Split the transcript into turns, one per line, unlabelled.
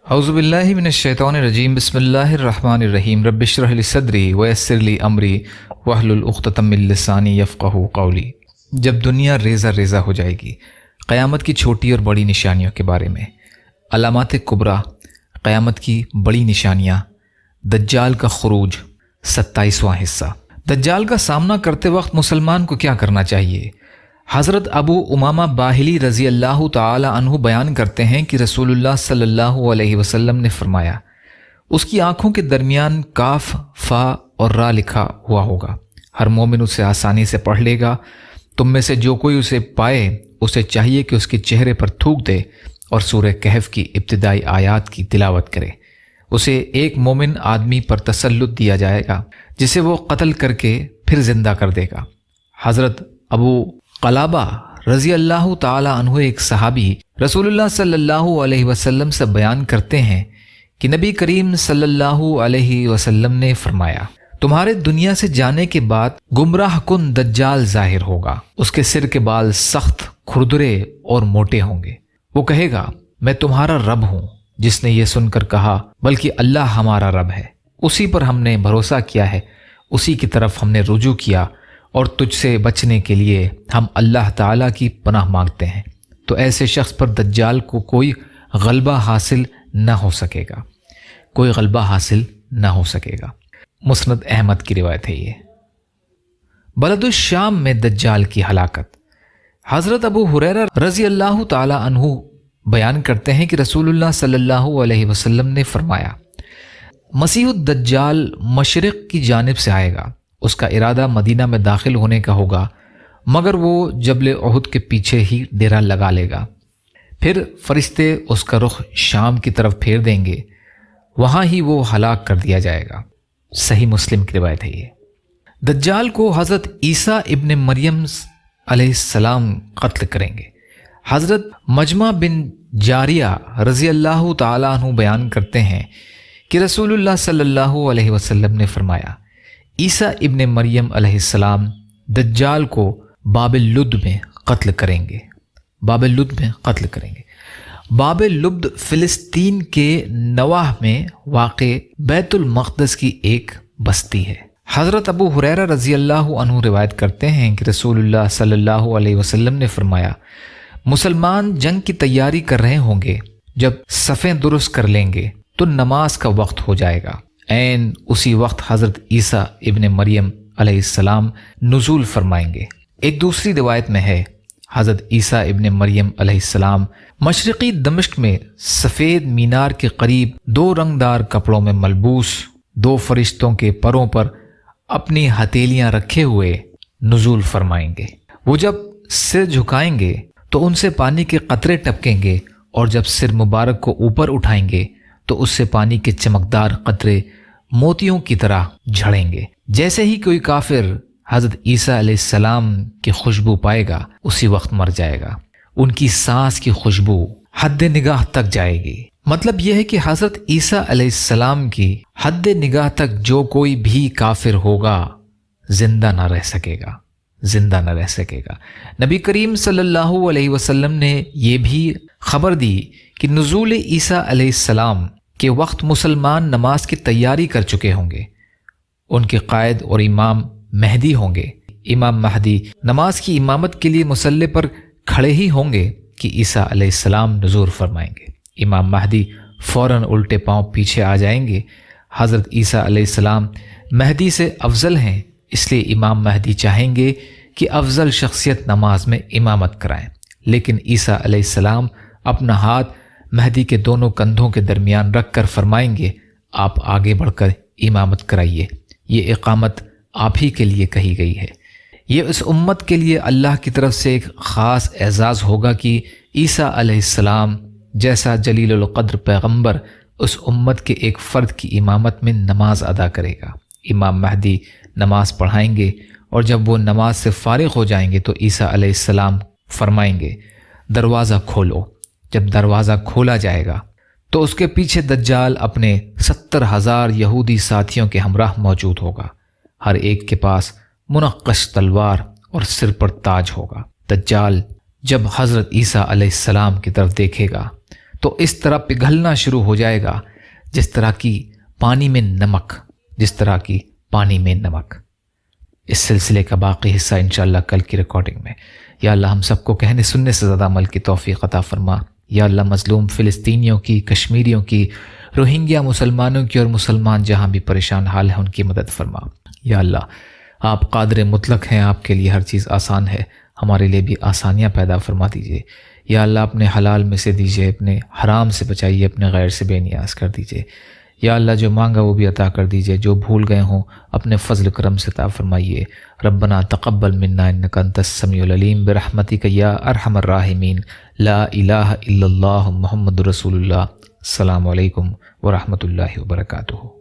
अऊज़ु बिल्लाहि मिनश्शैतानिर्रजीम बिस्मिल्लाहिर्रहमानिर्रहीम रब्बिश इश्रह ली सदरी वयस्सिर ली अमरी वहलुल उक़्दतम मिन लिसानी यफ़क़हू क़ौली। जब दुनिया रेज़ा रेज़ा हो जाएगी, क़यामत की छोटी और बड़ी निशानियों के बारे में। अलामात कुबरा, क़यामत की बड़ी निशानियाँ। दज्जाल का खुरूज, 27वां हिस्सा। दज्जाल का सामना करते वक्त मुसलमान को क्या करना चाहिए? हज़रत अबू उमामा बाहिली रज़ी अल्लाह ताला अन्हु बयान करते हैं कि रसूलुल्लाह सल्लल्लाहु अलैहि वसल्लम ने फरमाया, उसकी आँखों के दरमियान काफ, फ़ा और रा लिखा हुआ होगा। हर मोमिन उसे आसानी से पढ़ लेगा। तुम में से जो कोई उसे पाए उसे चाहिए कि उसके चेहरे पर थूक दे और सूरह कहफ की इब्तिदाई आयात की तिलावत करे। उसे एक मोमिन आदमी पर तसल्लुत दिया जाएगा जिसे वो कत्ल करके फिर जिंदा कर देगा। हज़रत अबू क़लाबा रज़ी अल्लाह ताला अन्हु एक सहाबी रसूलुल्लाह सल्लल्लाहु अलैहि वसल्लम से बयान करते हैं कि नबी करीम सल्लल्लाहु अलैहि वसल्लम ने फरमाया, तुम्हारे दुनिया से जाने के बाद गुमराह कुन दज्जाल जाहिर होगा। उसके सिर के बाल सख्त, खुरदुरे और मोटे होंगे। वो कहेगा, मैं तुम्हारा रब हूँ। जिसने ये सुनकर कहा, बल्कि अल्लाह हमारा रब है, उसी पर हमने भरोसा किया है, उसी की तरफ हमने रुजू किया और तुझसे बचने के लिए हम अल्लाह ताला की पनाह मांगते हैं, तो ऐसे शख्स पर दज्जाल को कोई गलबा हासिल न हो सकेगा, कोई गलबा हासिल न हो सकेगा। मुस्नद अहमद की रिवायत है ये। बलदुश शाम में दज्जाल की हलाकत। हज़रत अबू हुरैरा रज़ी अल्लाह ताला अन्हु बयान करते हैं कि रसूलुल्लाह सल्लल्लाहु अलैहि वसल्लम ने फरमाया, मसीहुद दज्जाल मशरिक़ की जानिब से आएगा। उसका इरादा मदीना में दाखिल होने का होगा, मगर वो जबल उहुद के पीछे ही डेरा लगा लेगा। फिर फरिश्ते उसका रुख शाम की तरफ फेर देंगे, वहाँ ही वो हलाक कर दिया जाएगा। सही मुस्लिम की रिवायत है ये। दज्जाल को हज़रत ईसा इब्न मरियम अलैहिस्सलाम कत्ल करेंगे। हज़रत मजमा बिन जारिया रज़ी अल्लाह ताला अन्हु बयान करते हैं कि रसूलुल्लाह सल्लल्लाहु अलैहि वसल्लम ने फरमाया, ईसा इब्न मरियम अलैहिस्सलाम दज्जाल को बाबिल लुद में कत्ल करेंगे। बाबिल लुद में कत्ल करेंगे। बाबिल लुद फ़िलिस्तीन के नवाह में वाक़े बैतुल मक़दस की एक बस्ती है। हज़रत अबू हुरैरा रज़ी अल्लाह अन्हु रिवायत करते हैं कि रसूलुल्लाह सल्लल्लाहु अलैहि वसल्लम ने फरमाया, मुसलमान जंग की तैयारी कर रहे होंगे, जब सफ़ें दुरुस्त कर लेंगे तो नमाज का वक्त हो जाएगा। ऐन उसी वक्त हज़रत ईसा इब्न मरियम अलैहिस्सलाम नुज़ूल फरमाएंगे। एक दूसरी रिवायत में है, हज़रत ईसा इब्न मरियम अलैहिस्सलाम मशरिक़ी दमिश्क में सफ़ेद मीनार के करीब दो रंगदार कपड़ों में मलबूस दो फरिश्तों के परों पर अपनी हथेलियाँ रखे हुए नुज़ूल फरमाएंगे। वो जब सिर झुकाएंगे तो उनसे पानी के कतरे टपकेंगे, और जब सिर मुबारक को ऊपर उठाएंगे तो उससे पानी के चमकदार कतरे मोतियों की तरह झड़ेंगे। जैसे ही कोई काफिर हज़रत ईसा अलैहिस्सलाम की खुशबू पाएगा, उसी वक्त मर जाएगा। उनकी सांस की खुशबू हद निगाह तक जाएगी। मतलब यह है कि हज़रत ईसा अलैहिस्सलाम की हद निगाह तक जो कोई भी काफिर होगा जिंदा न रह सकेगा, जिंदा न रह सकेगा। नबी करीम सल्लल्लाहु अलैहि वसल्लम ने यह भी खबर दी कि नुज़ूल ईसा अलैहिस्सलाम के वक्त मुसलमान नमाज की तैयारी कर चुके होंगे। उनके कायद और इमाम महदी होंगे। इमाम महदी नमाज की इमामत के लिए मुसल्ले पर खड़े ही होंगे कि ईसा अलैहिस्सलाम नुज़ूल फरमाएंगे। इमाम महदी फ़ौरन उल्टे पांव पीछे आ जाएंगे। हज़रत ईसा अलैहिस्सलाम महदी से अफजल हैं, इसलिए इमाम महदी चाहेंगे कि अफजल शख्सियत नमाज में इमामत कराएं, लेकिन ईसा अलैहिस्सलाम अपना हाथ महदी के दोनों कंधों के दरमियान रख कर फरमाएंगे, आप आगे बढ़कर इमामत कराइए। ये इकामत आप ही के लिए कही गई है। ये उस उम्मत के लिए अल्लाह की तरफ से एक ख़ास एजाज़ होगा कि ईसा अलैहिस्सलाम जैसा जलीलुल क़द्र पैगम्बर उस उम्मत के एक फ़र्द की इमामत में नमाज अदा करेगा। इमाम महदी नमाज पढ़ाएंगे, और जब वो नमाज से फ़ारिग़ हो जाएंगे तो ईसा अलैहिस्सलाम फरमाएंगे, दरवाज़ा खोलो। जब दरवाज़ा खोला जाएगा तो उसके पीछे दज्जाल अपने 70,000 यहूदी साथियों के हमराह मौजूद होगा। हर एक के पास मुनक्कश तलवार और सिर पर ताज होगा। दज्जाल जब हज़रत ईसा अलैहिस्सलाम की तरफ देखेगा تو اس طرح پگھلنا شروع ہو جائے گا جس طرح کی پانی میں نمک. اس سلسلے کا باقی حصہ انشاءاللہ کل کی ریکارڈنگ میں. یا اللہ ہم سب کو کہنے سننے سے زیادہ عمل کی توفیق عطا فرما. یا اللہ مظلوم فلسطینیوں کی، کشمیریوں کی، روہنگیا مسلمانوں کی اور مسلمان جہاں بھی پریشان حال ہیں ان کی مدد فرما. یا اللہ آپ قادر مطلق ہیں، آپ کے لیے ہر چیز آسان ہے، ہمارے لیے بھی آسانیاں پیدا فرما دیجیے. یا اللہ اپنے حلال میں سے دیجیے، اپنے حرام سے بچائیے، اپنے غیر سے بے نیاز کر دیجیے. یا اللہ جو مانگا وہ بھی عطا کر دیجیے، جو بھول گئے ہوں اپنے فضل کرم سے عطا فرمائیے. ربنا تقبل منا انک انت السمیع العلیم برحمتک یا ارحم الراحمین. لا الہ الا اللہ محمد رسول اللہ. السلام علیکم ورحمۃ اللہ وبرکاتہ.